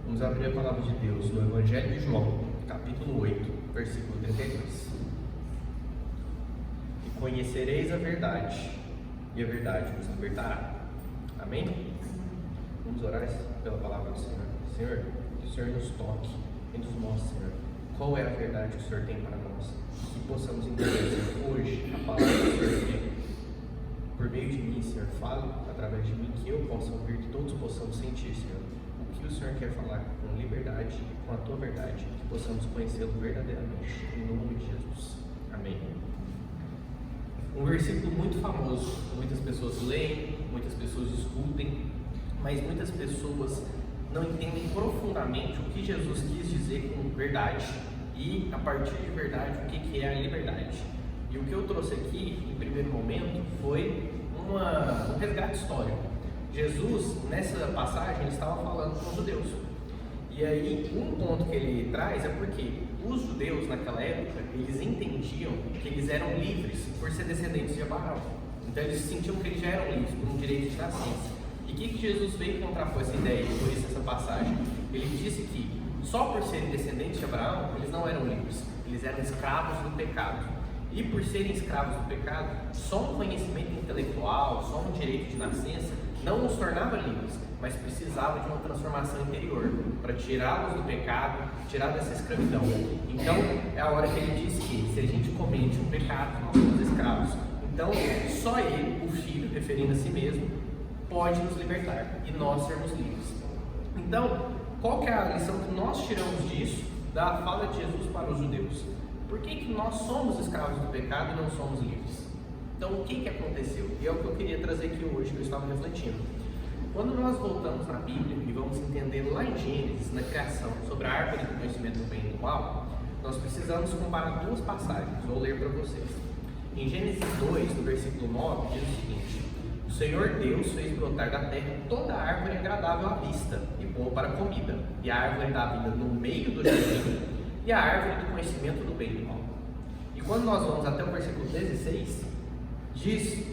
Vamos abrir a palavra de Deus no Evangelho de João, capítulo 8, versículo 32. E conhecereis a verdade, e a verdade vos libertará. Amém? Vamos orar pela palavra do Senhor. Senhor, que o Senhor nos toque e nos mostre, Senhor, qual é a verdade que o Senhor tem para nós. Que possamos entender, Senhor, hoje a palavra do Senhor tem. Por meio de mim, Senhor, fale através de mim, que eu possa ouvir, que todos possamos sentir, Senhor, o que o Senhor quer falar com liberdade, com a tua verdade, que possamos conhecê-lo verdadeiramente, em nome de Jesus. Amém. Um versículo muito famoso, muitas pessoas leem, muitas pessoas discutem, mas muitas pessoas não entendem profundamente o que Jesus quis dizer com verdade e, a partir de verdade, o que é a liberdade. E o que eu trouxe aqui, em primeiro momento, foi um resgate histórico. Jesus, nessa passagem, ele estava falando com os judeus. E aí, um ponto que ele traz é porque os judeus, naquela época, eles entendiam que eles eram livres por ser descendentes de Abraão. Então, eles sentiam que eles já eram livres por um direito de nascença. E o que Jesus veio contrapor essa ideia, por isso essa passagem? Ele disse que, só por serem descendentes de Abraão, eles não eram livres. Eles eram escravos do pecado. E por serem escravos do pecado, só um conhecimento intelectual, só um direito de nascença, não os tornava livres, mas precisava de uma transformação interior, para tirá-los do pecado, tirar dessa escravidão. Então, é a hora que ele diz que, se a gente comete um pecado, nós somos escravos. Então, só ele, o Filho, referindo a si mesmo, pode nos libertar, e nós sermos livres. Então, qual que é a lição que nós tiramos disso, da fala de Jesus para os judeus? Por que nós somos escravos do pecado e não somos livres? Então, o que aconteceu? E é o que eu queria trazer aqui hoje, que eu estava refletindo. Quando nós voltamos na Bíblia e vamos entender lá em Gênesis, na criação, sobre a árvore do conhecimento do bem e do mal, nós precisamos comparar duas passagens. Vou ler para vocês. Em Gênesis 2, no versículo 9, diz o seguinte: o Senhor Deus fez brotar da terra toda a árvore agradável à vista e boa para a comida, e a árvore da vida no meio do jardim, e a árvore do conhecimento do bem e do mal. E quando nós vamos até o versículo 16, diz: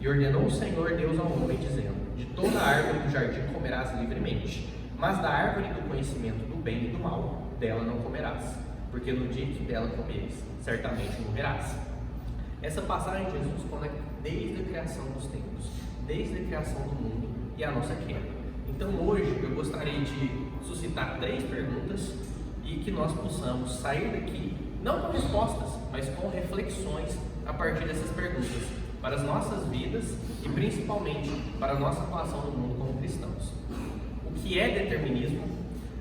e ordenou o Senhor Deus ao homem, dizendo: de toda a árvore do jardim comerás livremente, mas da árvore do conhecimento do bem e do mal, dela não comerás, porque no dia que dela comeres, certamente morrerás. Essa passagem de Jesus conecta desde a criação dos tempos, desde a criação do mundo e a nossa queda. Então hoje eu gostaria de suscitar 3 perguntas e que nós possamos sair daqui, não com respostas, mas com reflexões a partir dessas perguntas, para as nossas vidas e principalmente para a nossa atuação no mundo como cristãos. O que é determinismo?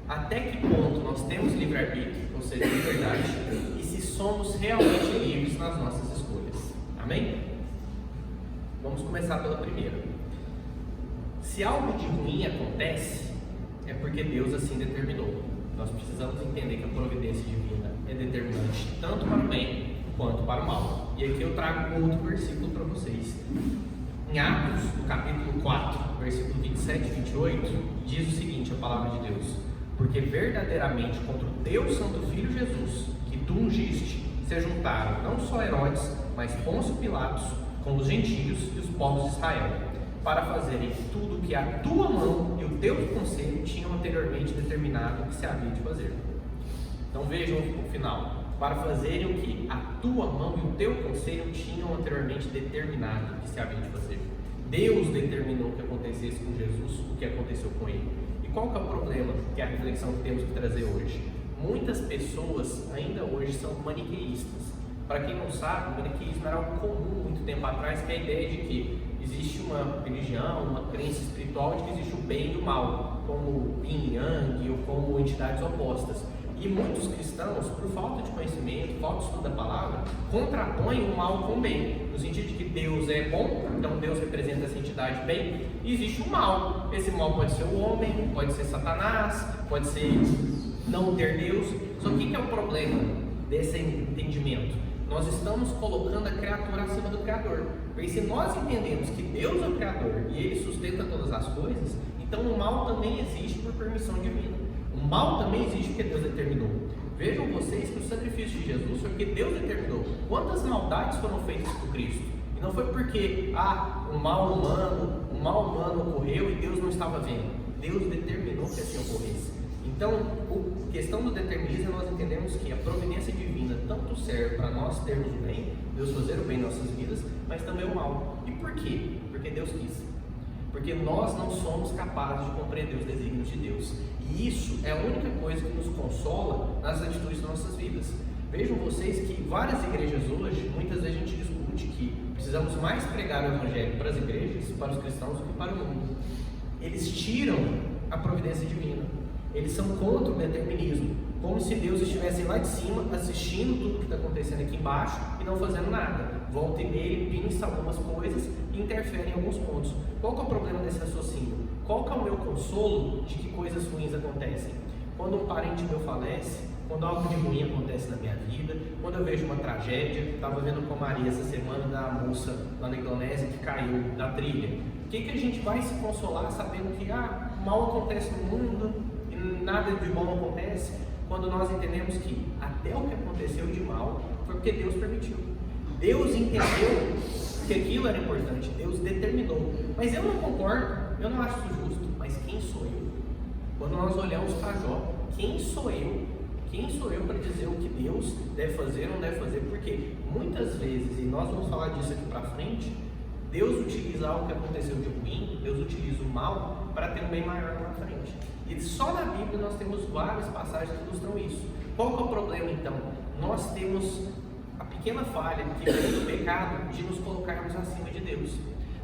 Até que ponto nós temos livre-arbítrio, ou seja, liberdade, e se somos realmente livres nas nossas escolhas. Amém? Vamos começar pela primeira. Se algo de ruim acontece, é porque Deus assim determinou. Nós precisamos entender que a providência divina é determinante tanto para o bem quanto para o mal. E aqui eu trago um outro versículo para vocês. Em Atos, no capítulo 4, versículo 27 e 28, diz o seguinte, a palavra de Deus: porque verdadeiramente contra o teu santo Filho Jesus, que tu ungiste, se juntaram não só Herodes, mas Pôncio Pilatos, com os gentios e os povos de Israel, para fazerem tudo o que a tua mão e o teu conselho tinham anteriormente determinado que se havia de fazer. Então vejam o final. Para fazerem o que a tua mão e o teu conselho tinham anteriormente determinado que se havia de fazer. Deus determinou que acontecesse com Jesus o que aconteceu com ele. E qual que é o problema? Que é a reflexão que temos que trazer hoje. Muitas pessoas ainda hoje são maniqueístas. Para quem não sabe, o maniqueísmo era algo comum muito tempo atrás, que é a ideia de que existe uma religião, uma crença espiritual de que existe o bem e o mal, como yin e yang ou como entidades opostas. E muitos cristãos, por falta de conhecimento, falta de estudo da palavra, contrapõem o mal com o bem, no sentido de que Deus é bom, então Deus representa essa entidade bem, e existe o mal. Esse mal pode ser o homem, pode ser Satanás, pode ser não ter Deus. Só que o que é o problema desse entendimento? Nós estamos colocando a criatura acima do Criador. Porque se nós entendemos que Deus é o Criador e Ele sustenta todas as coisas, então o mal também existe por permissão divina. O mal também existe porque Deus determinou. Vejam vocês que o sacrifício de Jesus foi porque Deus determinou. Quantas maldades foram feitas por Cristo? E não foi porque o mal humano ocorreu e Deus não estava vendo. Deus determinou que assim ocorresse. Então, a questão do determinismo, nós entendemos que a providência divina tanto serve para nós termos o bem, Deus fazer o bem em nossas vidas, mas também o mal. E por quê? Porque Deus quis. Porque nós não somos capazes de compreender os desígnios de Deus. E isso é a única coisa que nos consola nas atitudes das nossas vidas. Vejam vocês que várias igrejas hoje, muitas vezes a gente discute que precisamos mais pregar o evangelho para as igrejas, para os cristãos, do que para o mundo. Eles tiram a providência divina. Eles são contra o determinismo, como se Deus estivesse lá de cima assistindo tudo que está acontecendo aqui embaixo e não fazendo nada. Volta e meia, ele pinça algumas coisas e interfere em alguns pontos. Qual que é o problema desse raciocínio? Qual que é o meu consolo de que coisas ruins acontecem? Quando um parente meu falece, quando algo de ruim acontece na minha vida, quando eu vejo uma tragédia. Estava vendo com a Maria essa semana da moça lá na Indonésia que caiu da trilha. O que a gente vai se consolar sabendo que mal acontece no mundo, nada de bom acontece, quando nós entendemos que até o que aconteceu de mal foi porque Deus permitiu. Deus entendeu que aquilo era importante, Deus determinou. Mas eu não concordo, eu não acho isso justo, mas quem sou eu? Quando nós olhamos para Jó, quem sou eu? Quem sou eu para dizer o que Deus deve fazer ou não deve fazer? Porque muitas vezes, e nós vamos falar disso aqui para frente, Deus utiliza algo que aconteceu de ruim, Deus utiliza o mal para ter um bem maior lá na frente. E só na Bíblia nós temos várias passagens que ilustram isso. Qual que é o problema então? Nós temos a pequena falha que vem do pecado de nos colocarmos acima de Deus.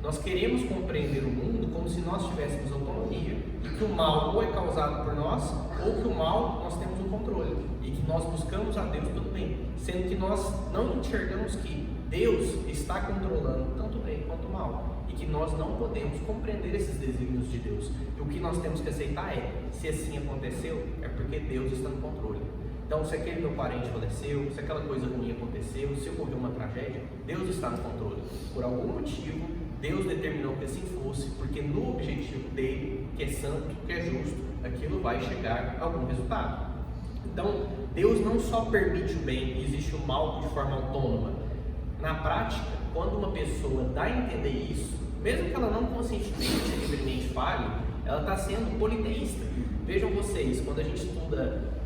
Nós queremos compreender o mundo como se nós tivéssemos autonomia e que o mal ou é causado por nós ou que o mal nós temos o controle e que nós buscamos a Deus pelo bem, sendo que nós não enxergamos que Deus está controlando tanto o bem quanto o mal e que nós não podemos compreender esses desígnios de Deus. E o que nós temos que aceitar é, se assim aconteceu, é porque Deus está no controle. Então, se aquele meu parente faleceu, se aquela coisa ruim aconteceu, se ocorreu uma tragédia, Deus está no controle. Por algum motivo, Deus determinou que assim fosse, porque no objetivo dele, que é santo, que é justo, aquilo vai chegar a algum resultado. Então, Deus não só permite o bem e existe o mal de forma autônoma. Na prática, quando uma pessoa dá a entender isso, mesmo que ela não conscientemente, livremente fale, ela está sendo politeísta. Vejam vocês, quando a gente estuda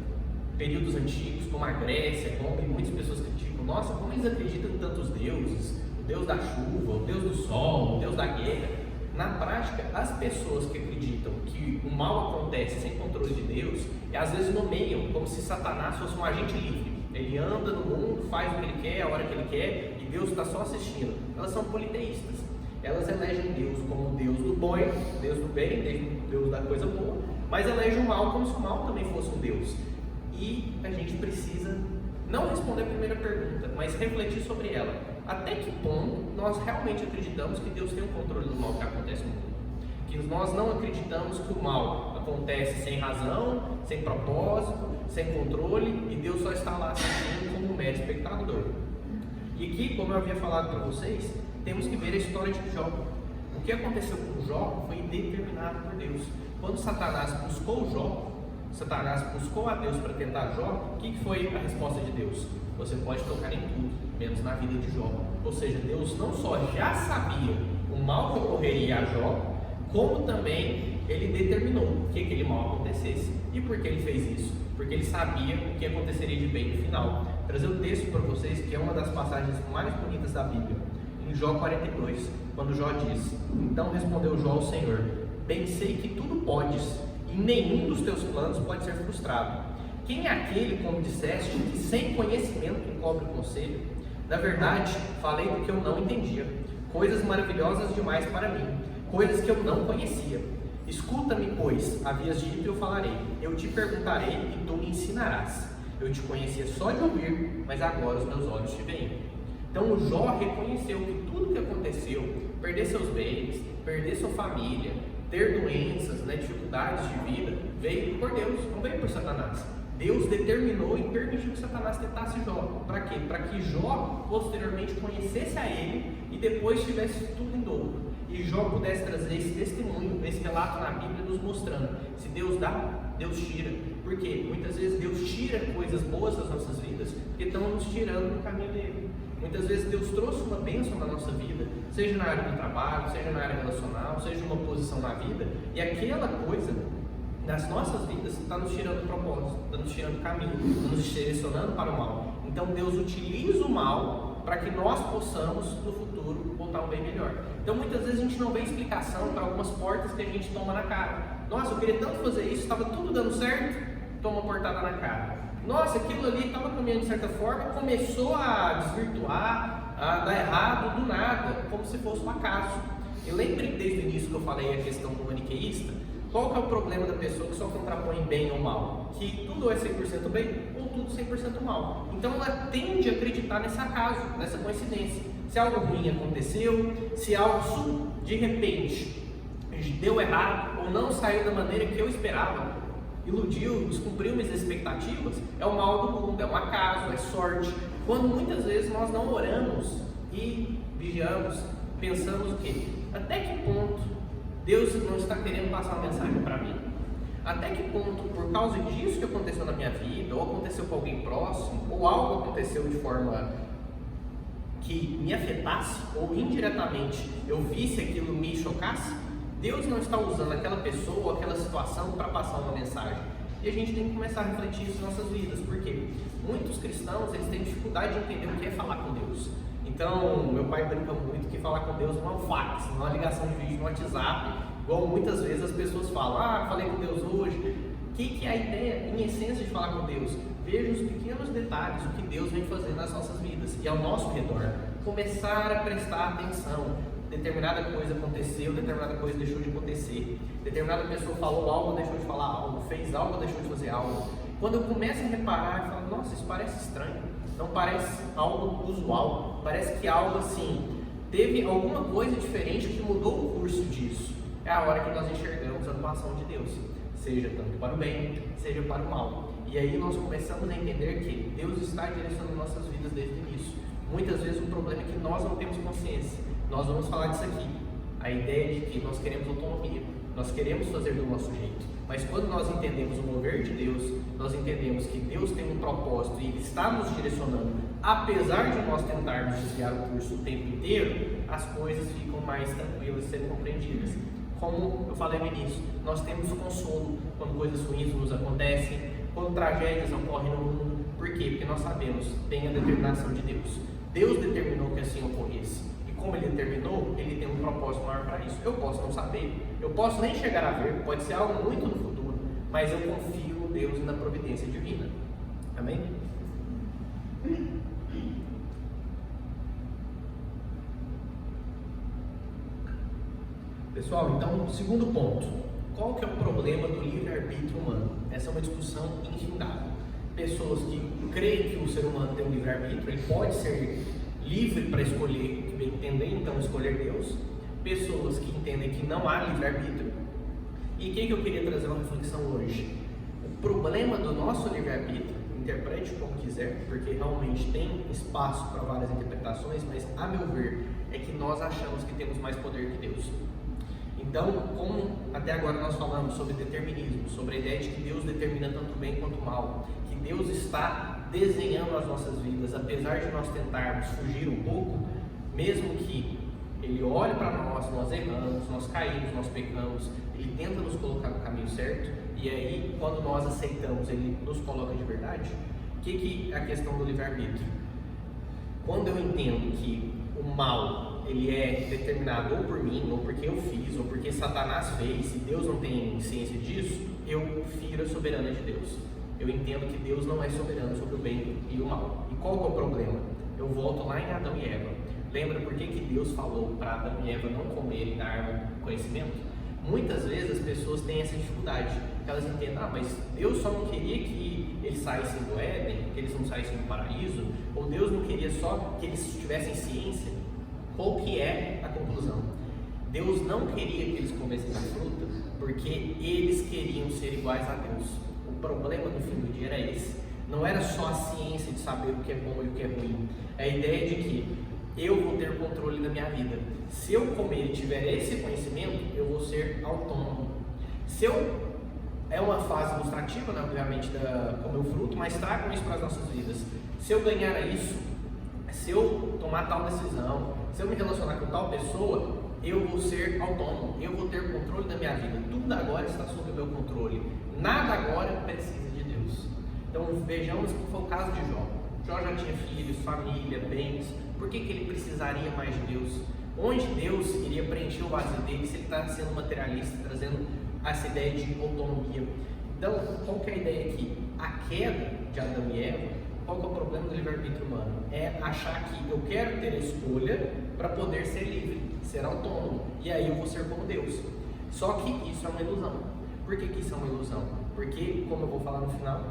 períodos antigos, como a Grécia, como muitas pessoas criticam, nossa, como eles acreditam em tantos deuses, o Deus da chuva, o Deus do sol, o Deus da guerra. Na prática, as pessoas que acreditam que o mal acontece sem controle de Deus, às vezes nomeiam como se Satanás fosse um agente livre. Ele anda no mundo, faz o que ele quer, a hora que ele quer, e Deus está só assistindo. Elas são politeístas. Elas elegem Deus como Deus do bom, Deus do bem, Deus da coisa boa, mas elegem o mal como se o mal também fosse um Deus. E a gente precisa não responder a primeira pergunta, mas refletir sobre ela. Até que ponto nós realmente acreditamos que Deus tem o controle do mal que acontece no mundo? Que nós não acreditamos que o mal acontece sem razão, sem propósito, sem controle, e Deus só está lá assistindo como um mero espectador. E aqui, como eu havia falado para vocês, temos que ver a história de Jó. O que aconteceu com Jó foi determinado por Deus. Quando Satanás buscou Jó, Satanás buscou a Deus para tentar Jó, o que foi a resposta de Deus? Você pode tocar em tudo, menos na vida de Jó. Ou seja, Deus não só já sabia o mal que ocorreria a Jó, como também ele determinou que aquele mal acontecesse. E por que ele fez isso? Porque ele sabia o que aconteceria de bem no final. Vou trazer um texto para vocês que é uma das passagens mais bonitas da Bíblia, em Jó 42, quando Jó diz: então respondeu Jó ao Senhor: bem sei que tudo podes, e nenhum dos teus planos pode ser frustrado. Quem é aquele, como disseste, que sem conhecimento encobre o conselho? Na verdade, falei do que eu não entendia, coisas maravilhosas demais para mim, coisas que eu não conhecia. Escuta-me, pois, havias dito e eu falarei, eu te perguntarei e tu me ensinarás. Eu te conhecia só de ouvir, mas agora os meus olhos te veem. Então o Jó reconheceu que tudo o que aconteceu, perder seus bens, perder sua família, ter doenças, dificuldades de vida, veio por Deus, não veio por Satanás. Deus determinou e permitiu que Satanás tentasse Jó. Para quê? Para que Jó posteriormente conhecesse a ele e depois tivesse tudo em dobro. E Jó pudesse trazer esse testemunho, esse relato na Bíblia nos mostrando, se Deus dá, Deus tira. Por quê? Muitas vezes Deus tira coisas boas das nossas vidas porque estão nos tirando do caminho dele. Muitas vezes Deus trouxe uma bênção na nossa vida, seja na área do trabalho, seja na área relacional, seja uma posição na vida, e aquela coisa nas nossas vidas está nos tirando o propósito, está nos tirando o caminho, está nos direcionando para o mal. Então Deus utiliza o mal para que nós possamos no futuro voltar um bem melhor. Então muitas vezes a gente não vê explicação para algumas portas que a gente toma na cara. Nossa, eu queria tanto fazer isso, estava tudo dando certo, toma uma portada na cara. Nossa, aquilo ali estava caminhando de certa forma, começou a desvirtuar, a dar errado do nada, como se fosse um acaso. Eu lembrei desde o início que eu falei a questão do maniqueísta. Qual que é o problema da pessoa que só contrapõe bem ou mal? Que tudo é 100% bem ou tudo 100% mal. Então ela tende a acreditar nesse acaso, nessa coincidência. Se algo ruim aconteceu, se algo de repente deu errado ou não saiu da maneira que eu esperava, iludiu, descumpriu minhas expectativas, é o mal do mundo, é um acaso, é sorte. Quando muitas vezes nós não oramos e vigiamos, pensamos o quê? Até que ponto Deus não está querendo passar uma mensagem para mim? Até que ponto, por causa disso que aconteceu na minha vida, ou aconteceu com alguém próximo, ou algo aconteceu de forma que me afetasse, ou indiretamente eu visse aquilo me chocasse, Deus não está usando aquela pessoa ou aquela situação para passar uma mensagem. E a gente tem que começar a refletir isso em nossas vidas, porque muitos cristãos eles têm dificuldade de entender o que é falar com Deus. Então, meu pai brinca muito que falar com Deus não é um fax, não é uma ligação de vídeo no WhatsApp, igual muitas vezes as pessoas falam, falei com Deus hoje. O que é a ideia, em essência, de falar com Deus? Veja os pequenos detalhes, o que Deus vem fazendo nas nossas vidas e ao nosso redor. Começar a prestar atenção. Determinada coisa aconteceu, determinada coisa deixou de acontecer. Determinada pessoa falou algo, deixou de falar algo, fez algo, deixou de fazer algo. Quando eu começo a reparar, eu falo, nossa, isso parece estranho. Não parece algo usual, parece que algo assim, teve alguma coisa diferente que mudou o curso disso. É a hora que nós enxergamos a atuação de Deus, seja tanto para o bem, seja para o mal. E aí nós começamos a entender que Deus está direcionando nossas vidas desde o início. Muitas vezes o problema é que nós não temos consciência. Nós vamos falar disso aqui, a ideia de que nós queremos autonomia, nós queremos fazer do nosso jeito. Mas quando nós entendemos o mover de Deus, nós entendemos que Deus tem um propósito e Ele está nos direcionando, apesar de nós tentarmos desviar o curso o tempo inteiro, as coisas ficam mais tranquilas de serem compreendidas. Como eu falei no início, nós temos consolo quando coisas ruins nos acontecem, quando tragédias ocorrem no mundo. Por quê? Porque nós sabemos, tem a determinação de Deus. Deus determinou que assim ocorresse. Como Ele determinou, Ele tem um propósito maior para isso. Eu posso não saber, eu posso nem chegar a ver, pode ser algo muito no futuro, mas eu confio no Deus e na providência divina. Amém? Pessoal, então, segundo ponto. Qual que é o problema do livre-arbítrio humano? Essa é uma discussão infindável. Pessoas que creem que o ser humano tem um livre-arbítrio, ele pode ser livre para escolher o que bem entender, então escolher Deus. Pessoas que entendem que não há livre-arbítrio. E o que eu queria trazer uma reflexão hoje? O problema do nosso livre-arbítrio, interprete como quiser, porque realmente tem espaço para várias interpretações, mas a meu ver, é que nós achamos que temos mais poder que Deus. Então, como até agora nós falamos sobre determinismo, sobre a ideia de que Deus determina tanto o bem quanto o mal, que Deus está desenhando as nossas vidas, apesar de nós tentarmos fugir um pouco, mesmo que Ele olhe para nós erramos, nós caímos, nós pecamos, Ele tenta nos colocar no caminho certo, e aí, quando nós aceitamos, Ele nos coloca de verdade. O que é a questão do livre-arbítrio? Quando eu entendo que o mal ele é determinado ou por mim, ou porque eu fiz, ou porque Satanás fez, e Deus não tem ciência disso, eu firo a soberana de Deus. Eu entendo que Deus não é soberano sobre o bem e o mal. E qual que é o problema? Eu volto lá em Adão e Eva. Lembra por que Deus falou para Adão e Eva não comerem da árvore do conhecimento? Muitas vezes as pessoas têm essa dificuldade. Elas entendem, mas Deus só não queria que eles saíssem do Éden, que eles não saíssem do paraíso, ou Deus não queria só que eles tivessem ciência. Qual que é a conclusão? Deus não queria que eles comessem da fruta porque eles queriam ser iguais a Deus. O problema no fim do dia era esse. Não era só a ciência de saber o que é bom e o que é ruim. É a ideia de que eu vou ter controle da minha vida. Se eu comer e tiver esse conhecimento, eu vou ser autônomo. É uma fase ilustrativa, né, obviamente, da comer o fruto, mas tragam isso para as nossas vidas. Se eu ganhar isso, se eu tomar tal decisão, se eu me relacionar com tal pessoa, eu vou ser autônomo, eu vou ter controle da minha vida, tudo agora está sob o meu controle, nada agora precisa de Deus. Então vejamos que foi o caso de Jó. Jó já tinha filhos, família, bens, por que ele precisaria mais de Deus? Onde Deus iria preencher o vazio dele se ele está sendo materialista, trazendo essa ideia de autonomia? Então, qual que é a ideia aqui? A queda de Adão e Eva, qual que é o problema do livre-arbítrio humano? É achar que eu quero ter a escolha para poder ser livre, ser autônomo, e aí eu vou ser como Deus. Só que isso é uma ilusão. Por que isso é uma ilusão? Porque, como eu vou falar no final,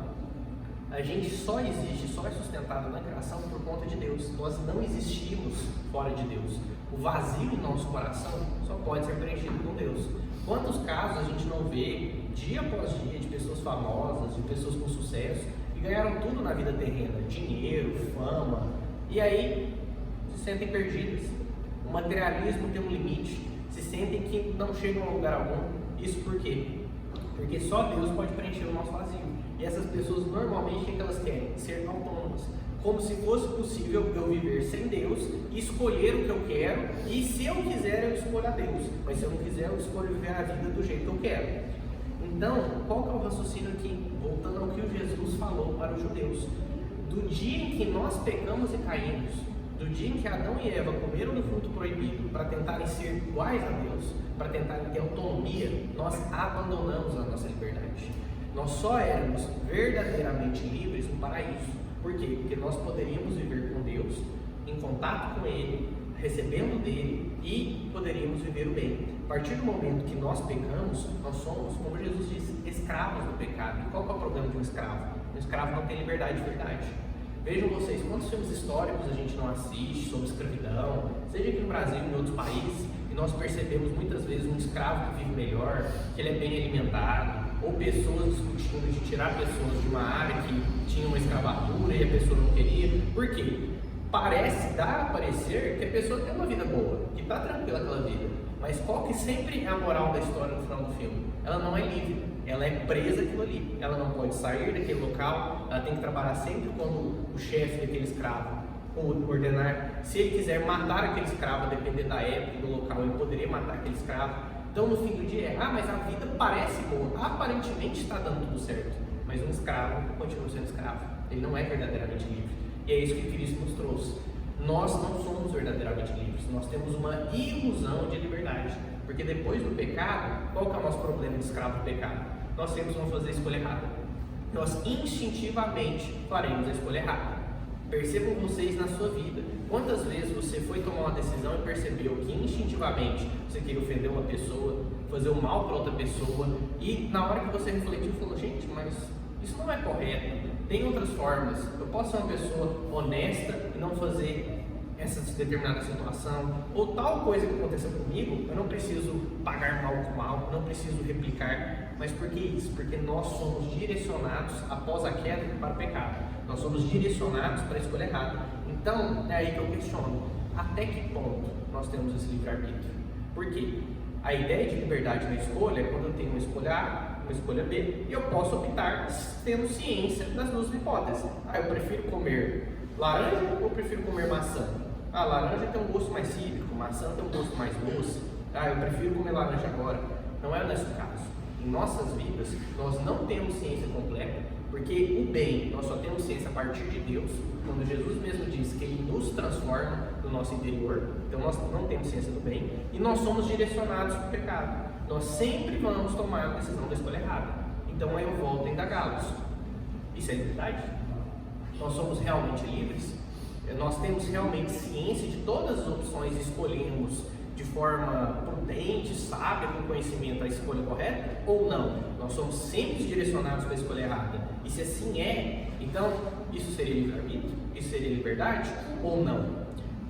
a gente só existe, só é sustentado na criação por conta de Deus. Nós não existimos fora de Deus. O vazio em nosso coração só pode ser preenchido com Deus. Quantos casos a gente não vê, dia após dia, de pessoas famosas, de pessoas com sucesso, e ganharam tudo na vida terrena, dinheiro, fama, e aí se sentem perdidas. O materialismo tem um limite, se sentem que não chegam a lugar algum. Isso por quê? Porque só Deus pode preencher o nosso vazio. E essas pessoas normalmente o que elas querem? Ser autônomas. Como se fosse possível eu viver sem Deus, escolher o que eu quero, e se eu quiser eu escolho a Deus, mas se eu não quiser eu escolho viver a vida do jeito que eu quero. Então, qual que é o raciocínio aqui? Voltando ao que o Jesus falou para os judeus. Do dia em que nós pecamos e caímos, do dia em que Adão e Eva comeram do fruto proibido para tentarem ser iguais a Deus, para tentarem ter autonomia, nós abandonamos a nossa liberdade. Nós só éramos verdadeiramente livres no paraíso. Por quê? Porque nós poderíamos viver com Deus, em contato com Ele, recebendo dele, e poderíamos viver o bem. A partir do momento que nós pecamos, nós somos, como Jesus disse, escravos do pecado. E qual que é o problema de um escravo? Um escravo não tem liberdade de verdade. Vejam vocês, quantos filmes históricos a gente não assiste sobre escravidão, seja aqui no Brasil ou em outros países, e nós percebemos muitas vezes um escravo que vive melhor, que ele é bem alimentado, ou pessoas discutindo de tirar pessoas de uma área que tinha uma escravatura e a pessoa não queria. Por quê? Dá a parecer que a pessoa tem uma vida boa, que está tranquila aquela vida, mas qual que sempre é a moral da história no final do filme? Ela não é livre, ela é presa àquilo ali, ela não pode sair daquele local, ela tem que trabalhar sempre quando o chefe daquele escravo ordenar. Se ele quiser matar aquele escravo, dependendo da época e do local, ele poderia matar aquele escravo. Então no fim do dia mas a vida parece boa, aparentemente está dando tudo certo, mas um escravo continua sendo escravo, ele não é verdadeiramente livre. E é isso que Cristo nos trouxe. Nós não somos verdadeiramente livres, nós temos uma ilusão de liberdade, porque depois do pecado, qual que é o nosso problema de escravo do pecado? Nós sempre vamos fazer a escolha errada, nós instintivamente faremos a escolha errada. Percebam vocês na sua vida, quantas vezes você foi tomar uma decisão e percebeu que instintivamente você queria ofender uma pessoa, fazer o mal para outra pessoa, e na hora que você refletiu, falou: gente, mas isso não é correto, tem outras formas, eu posso ser uma pessoa honesta e não fazer essa determinada situação, ou tal coisa que aconteceu comigo, eu não preciso pagar mal com mal, eu não preciso replicar. Mas por que isso? Porque nós somos direcionados após a queda para o pecado, nós somos direcionados para a escolha errada. Então é aí que eu questiono, até que ponto nós temos esse livre-arbítrio? Por quê? A ideia de liberdade na escolha é quando eu tenho uma escolha A, uma escolha B, e eu posso optar tendo ciência das duas hipóteses. Eu prefiro comer laranja ou prefiro comer maçã? Laranja tem um gosto mais cítrico, maçã tem um gosto mais doce. Eu prefiro comer laranja agora. Não é o nosso caso. Em nossas vidas, nós não temos ciência completa, porque o bem, nós só temos ciência a partir de Deus, quando Jesus mesmo diz que Ele nos transforma no nosso interior. Então nós não temos ciência do bem, e nós somos direcionados para o pecado. Nós sempre vamos tomar a decisão da escolha errada. Então aí eu volto a indagá-los. Isso é liberdade? Nós somos realmente livres? Nós temos realmente ciência de todas as opções e escolhemos de forma prudente, sábia, com conhecimento a escolha correta, ou não? Nós somos sempre direcionados para a escolha errada. E se assim então isso seria livre-arbítrio? Isso seria liberdade ou não?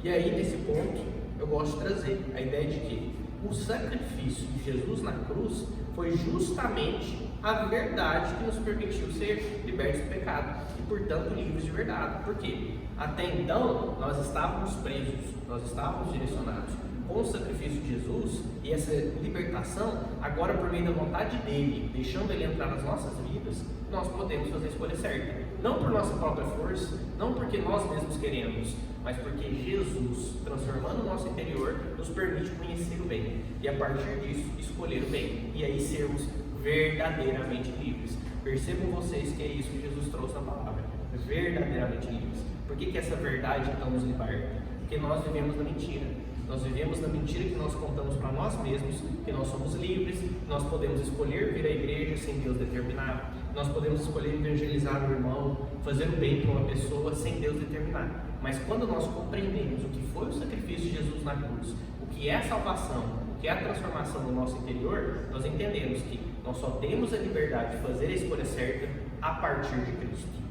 E aí nesse ponto eu gosto de trazer a ideia de que o sacrifício de Jesus na cruz foi justamente a verdade que nos permitiu ser libertos do pecado e, portanto, livres de verdade. Por quê? Até então, nós estávamos presos, nós estávamos direcionados. Com o sacrifício de Jesus e essa libertação, agora por meio da vontade dele, deixando ele entrar nas nossas vidas, nós nós podemos fazer a escolha certa. Não por nossa própria força, não porque nós mesmos queremos, mas porque Jesus, transformando o nosso interior, nos permite conhecer o bem. E a partir disso, escolher o bem. E aí sermos verdadeiramente livres. Percebam vocês que é isso que Jesus trouxe na palavra. Verdadeiramente livres. Por que essa verdade então nos liberta? Porque nós vivemos na mentira. Nós vivemos na mentira que nós contamos para nós mesmos, que nós somos livres, nós podemos escolher vir à igreja sem Deus determinar, nós podemos escolher evangelizar o irmão, fazer o bem para uma pessoa sem Deus determinar. Mas quando nós compreendemos o que foi o sacrifício de Jesus na cruz, o que é a salvação, o que é a transformação do nosso interior, nós entendemos que nós só temos a liberdade de fazer a escolha certa a partir de Cristo.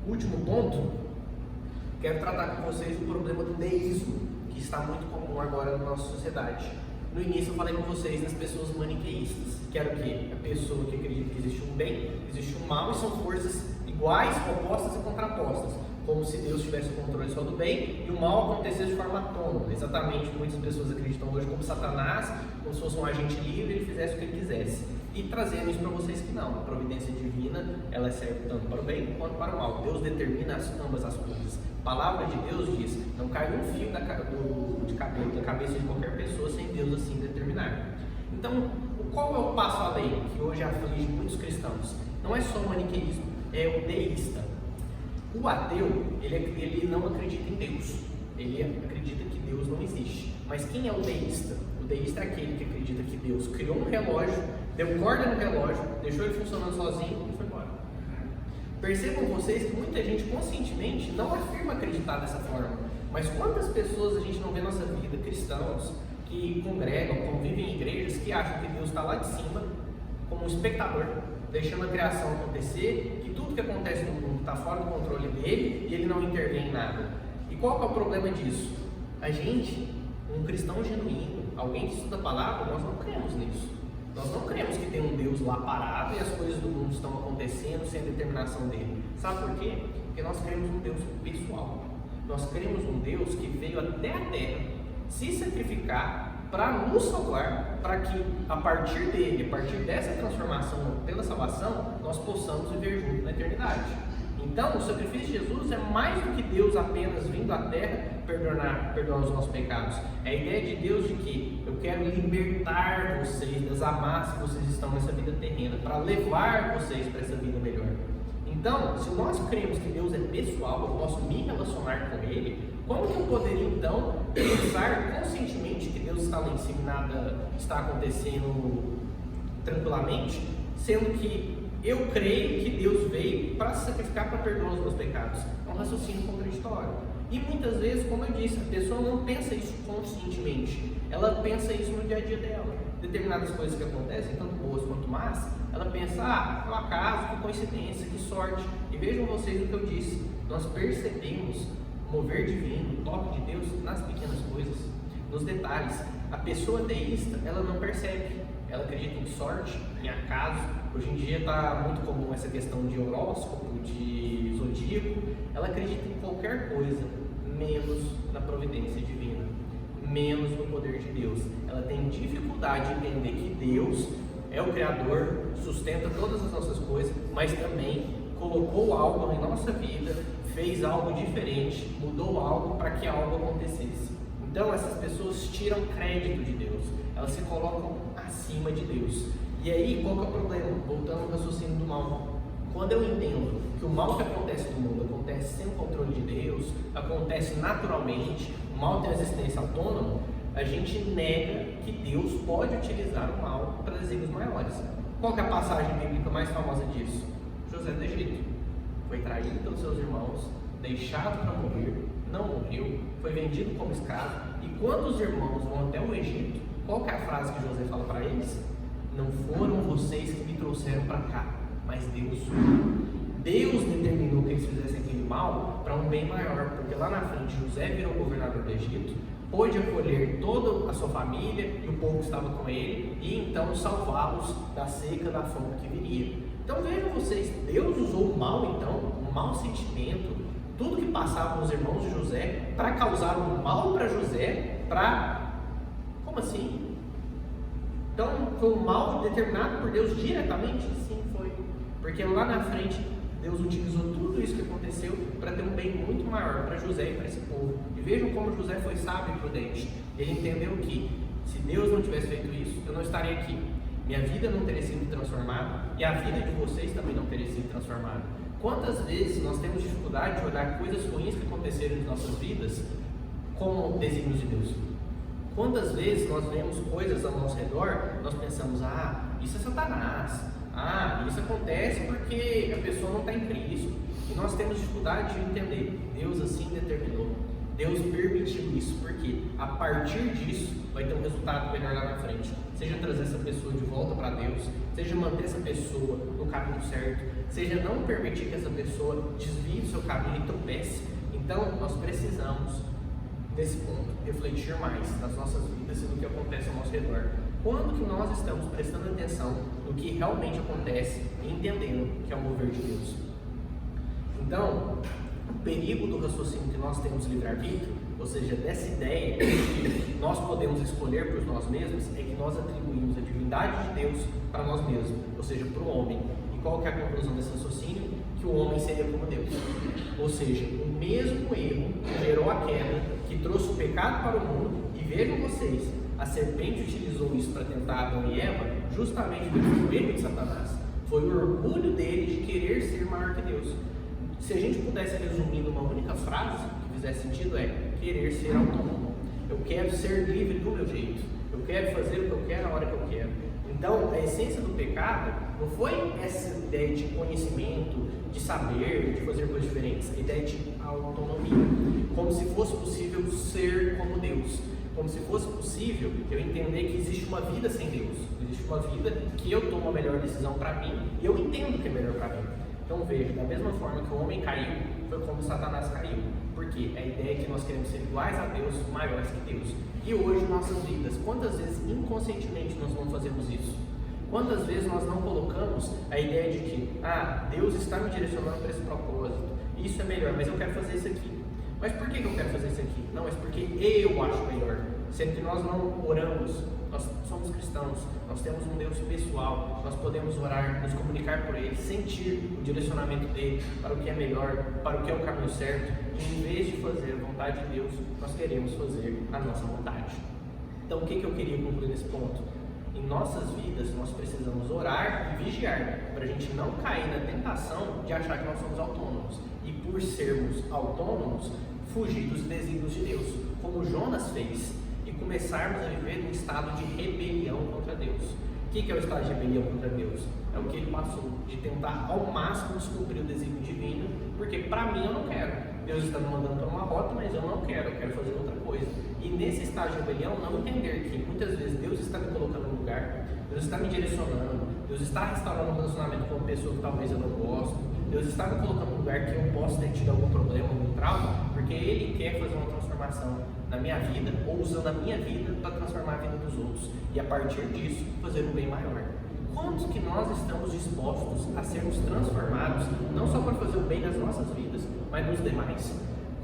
Último ponto, quero tratar com vocês o problema do deísmo, que está muito comum agora na nossa sociedade. No início eu falei com vocês das pessoas maniqueístas, que era o quê? A pessoa que acredita que existe um bem, existe um mal e são forças iguais, opostas e contrapostas, como se Deus tivesse o controle só do bem e o mal acontecesse de forma autônoma. Exatamente, muitas pessoas acreditam hoje como Satanás, como se fosse um agente livre e ele fizesse o que ele quisesse. E trazendo isso para vocês que não, a providência divina, ela serve tanto para o bem quanto para o mal. Deus determina ambas as coisas. A palavra de Deus diz, não cai um fio da cabeça de qualquer pessoa sem Deus assim determinar. Então, qual é o passo além que hoje aflige muitos cristãos? Não é só o maniqueísmo, é o deísta. O ateu, ele não acredita em Deus, ele acredita que Deus não existe. Mas quem é o deísta? O deísta é aquele que acredita que Deus criou um relógio, deu corda no relógio, deixou ele funcionando sozinho e foi embora. Percebam vocês que muita gente conscientemente não afirma acreditar dessa forma. Mas quantas pessoas a gente não vê na nossa vida, cristãos, que congregam, convivem em igrejas, que acham que Deus está lá de cima, como um espectador, deixando a criação acontecer, que tudo que acontece no mundo está fora do controle dele e ele não intervém em nada. E qual que é o problema disso? A gente, um cristão genuíno, alguém que estuda a palavra, nós não cremos nisso. Nós não cremos que tem um Deus lá parado e as coisas do mundo estão acontecendo sem a determinação dele. Sabe por quê? Porque nós cremos um Deus pessoal. Nós cremos um Deus que veio até a terra se sacrificar para nos salvar, para que a partir dele, a partir dessa transformação pela salvação, nós possamos viver juntos na eternidade. Então, o sacrifício de Jesus é mais do que Deus apenas vindo à terra perdoar os nossos pecados. É a ideia de Deus de que eu quero libertar vocês das amarras que vocês estão nessa vida terrena, para levar vocês para essa vida melhor. Então, se nós cremos que Deus é pessoal, eu posso me relacionar com Ele, como que eu poderia então pensar conscientemente que Deus está lá em cima e nada está acontecendo tranquilamente, sendo que eu creio que Deus veio para se sacrificar para perdoar os meus pecados? É um raciocínio contraditório. E muitas vezes, como eu disse, a pessoa não pensa isso conscientemente, ela pensa isso no dia a dia dela. Determinadas coisas que acontecem, tanto boas quanto más, ela pensa, é um acaso, que coincidência, que sorte. E vejam vocês o que eu disse, nós percebemos o mover divino, o toque de Deus nas pequenas coisas, nos detalhes. A pessoa deísta, ela não percebe, ela acredita em sorte, em acaso. Hoje em dia está muito comum essa questão de horóscopo, de zodíaco. Ela acredita em qualquer coisa, menos na providência divina, menos no poder de Deus. Ela tem dificuldade de entender que Deus é o Criador, sustenta todas as nossas coisas, mas também colocou algo em nossa vida, fez algo diferente, mudou algo para que algo acontecesse. Então essas pessoas tiram crédito de Deus, elas se colocam acima de Deus. E aí qual que é o problema? Voltando ao raciocínio do mal. Quando eu entendo que o mal que acontece no mundo acontece sem o controle de Deus, acontece naturalmente, o mal tem existência autônoma, a gente nega que Deus pode utilizar o mal para desígnios maiores. Qual que é a passagem bíblica mais famosa disso? José do Egito. Foi traído pelos seus irmãos, deixado para morrer, não morreu, foi vendido como escravo. E quando os irmãos vão até o Egito, qual que é a frase que José fala para eles? Não foram vocês que me trouxeram para cá, mas Deus. Deus determinou que eles fizessem aquele mal para um bem maior, porque lá na frente José virou governador do Egito, pôde acolher toda a sua família e o povo que estava com ele, e então salvá-los da seca, da fome que viria. Então vejam vocês, Deus usou o mal então, o mau sentimento, tudo que passavam os irmãos de José para causar um mal para José, como assim? Então foi um mal determinado por Deus diretamente? Sim, foi. Porque lá na frente Deus utilizou tudo isso que aconteceu para ter um bem muito maior para José e para esse povo. E vejam como José foi sábio e prudente. Ele entendeu que se Deus não tivesse feito isso, eu não estaria aqui. Minha vida não teria sido transformada e a vida de vocês também não teria sido transformada. Quantas vezes nós temos dificuldade de olhar coisas ruins que aconteceram em nossas vidas como desígnios de Deus? Quantas vezes nós vemos coisas ao nosso redor, nós pensamos, isso é Satanás, isso acontece porque a pessoa não está em Cristo. E nós temos dificuldade de entender, Deus assim determinou, Deus permitiu isso, porque a partir disso vai ter um resultado melhor lá na frente. Seja trazer essa pessoa de volta para Deus, seja manter essa pessoa no caminho certo, seja não permitir que essa pessoa desvie do seu caminho e tropece. Então nós precisamos, nesse ponto, refletir mais nas nossas vidas e no que acontece ao nosso redor. Quando que nós estamos prestando atenção no que realmente acontece e entendendo que é o mover de Deus? Então, o perigo do raciocínio que nós temos livre-arbítrio, ou seja, dessa ideia que nós podemos escolher por nós mesmos, é que nós atribuímos a divindade de Deus para nós mesmos, ou seja, para o homem. E qual que é a conclusão desse raciocínio? Que o homem seria como Deus. Ou seja, o mesmo erro que gerou a queda, que trouxe o pecado para o mundo, e vejam vocês, a serpente utilizou isso para tentar Adão e Eva, justamente pelo erro de Satanás. Foi o orgulho dele de querer ser maior que Deus. Se a gente pudesse resumir numa única frase que fizesse sentido, é querer ser autônomo. Eu quero ser livre do meu jeito. Eu quero fazer o que eu quero, a hora que eu quero. Então, a essência do pecado não foi essa ideia de conhecimento, de saber, de fazer coisas diferentes. A ideia de autonomia. Como se fosse possível ser como Deus. Como se fosse possível eu entender que existe uma vida sem Deus. Existe uma vida que eu tomo a melhor decisão para mim e eu entendo que é melhor para mim. Então veja, da mesma forma que o homem caiu, foi como Satanás caiu. Porque a ideia é que nós queremos ser iguais a Deus, maiores que Deus. E hoje, nossas vidas, quantas vezes inconscientemente nós não fazemos isso? Quantas vezes nós não colocamos a ideia de que, Deus está me direcionando para esse propósito, isso é melhor, mas eu quero fazer isso aqui. Mas por que eu quero fazer isso aqui? Não, mas porque eu acho melhor. Sendo que nós não oramos, nós somos cristãos, nós temos um Deus pessoal, nós podemos orar, nos comunicar por Ele, sentir o direcionamento dEle para o que é melhor, para o que é o caminho certo, e em vez de fazer a vontade de Deus, nós queremos fazer a nossa vontade. Então o que eu queria concluir nesse ponto? Em nossas vidas nós precisamos orar e vigiar, para a gente não cair na tentação de achar que nós somos autônomos, e por sermos autônomos, fugir dos desígnios de Deus, como Jonas fez, e começarmos a viver num estado de rebelião contra Deus. O que é o estado de rebelião contra Deus? É o que ele passou, de tentar ao máximo descumprir o desígnio divino, porque para mim eu não quero. Deus está me mandando para uma rota, mas eu não quero, eu quero fazer outra coisa. E nesse estado de rebelião, não entender que muitas vezes Deus está me colocando no lugar, Deus está me direcionando, Deus está restaurando um relacionamento com uma pessoa que talvez eu não gosto, Deus está me colocando no lugar que eu posso ter tido algum problema, algum trauma, porque Ele quer fazer uma transformação na minha vida, ou usando a minha vida para transformar a vida dos outros, e a partir disso, fazer um bem maior. Quantos que nós estamos dispostos a sermos transformados, não só para fazer o bem nas nossas vidas, mas nos demais?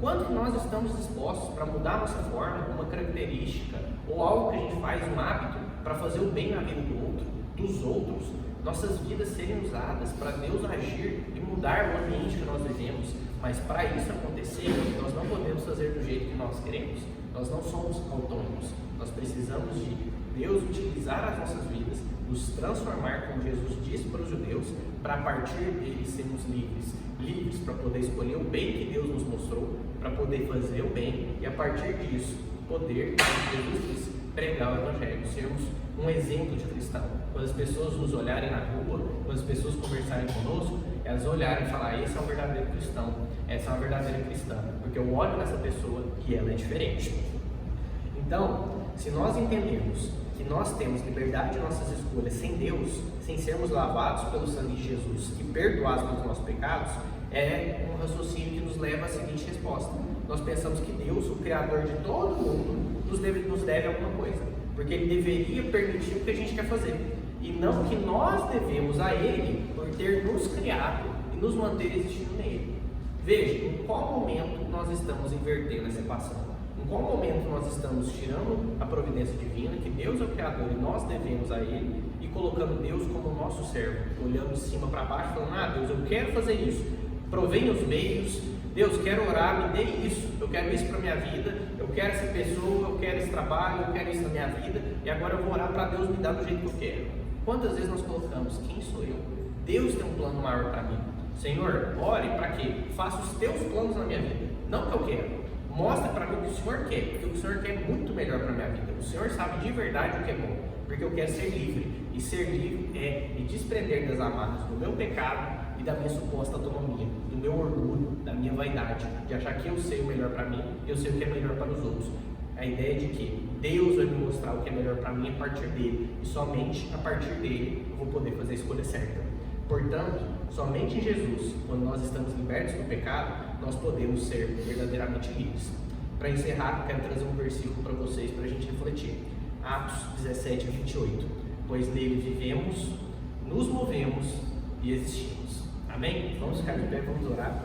Quanto que nós estamos dispostos para mudar a nossa forma, uma característica, ou algo que a gente faz, um hábito, para fazer o bem na vida do outro, dos outros, nossas vidas serem usadas para Deus agir e mudar o ambiente que nós vivemos? Mas para isso acontecer, nós não podemos fazer do jeito que nós queremos. Nós não somos autônomos. Nós precisamos de Deus utilizar as nossas vidas, nos transformar, como Jesus disse para os judeus, para a partir dele sermos livres. Livres para poder escolher o bem que Deus nos mostrou, para poder fazer o bem e a partir disso poder, como Jesus disse, pregar o Evangelho, sermos um exemplo de cristão. Quando as pessoas nos olharem na rua, quando as pessoas conversarem conosco, elas olharem e falar, esse é um verdadeiro cristão, essa é uma verdadeira cristã, porque eu olho nessa pessoa e ela é diferente. Então, se nós entendermos que nós temos liberdade de nossas escolhas sem Deus, sem sermos lavados pelo sangue de Jesus e perdoados pelos nossos pecados, é um raciocínio que nos leva à seguinte resposta. Nós pensamos que Deus, o Criador de todo mundo, nos deve alguma coisa, porque Ele deveria permitir o que a gente quer fazer, e não que nós devemos a Ele por ter nos criado e nos manter existindo nele. Veja, em qual momento nós estamos invertendo essa equação? Em qual momento nós estamos tirando a providência divina, que Deus é o Criador e nós devemos a Ele, e colocando Deus como nosso servo, olhando de cima para baixo, falando: Deus, eu quero fazer isso, provém os meios, Deus, quero orar, me dê isso, eu quero isso para minha vida, eu quero essa pessoa, eu quero esse trabalho, eu quero isso na minha vida, e agora eu vou orar para Deus me dar do jeito que eu quero. Quantas vezes nós colocamos: quem sou eu? Deus tem um plano maior para mim. Senhor, ore para quê? Faça os teus planos na minha vida, não o que eu quero. Mostra para mim o que o Senhor quer, porque o Senhor quer muito melhor para a minha vida. O Senhor sabe de verdade o que é bom, porque eu quero ser livre. E ser livre é me desprender das amarras do meu pecado e da minha suposta autonomia, do meu orgulho, da minha vaidade, de achar que eu sei o melhor para mim e eu sei o que é melhor para os outros. A ideia de que Deus vai me mostrar o que é melhor para mim a partir dele, e somente a partir dele eu vou poder fazer a escolha certa. Portanto, somente em Jesus, quando nós estamos libertos do pecado, nós podemos ser verdadeiramente livres. Para encerrar, quero trazer um versículo para vocês, para a gente refletir. Atos 17, 28. Pois nele vivemos, nos movemos e existimos. Amém? Vamos ficar de pé, vamos orar.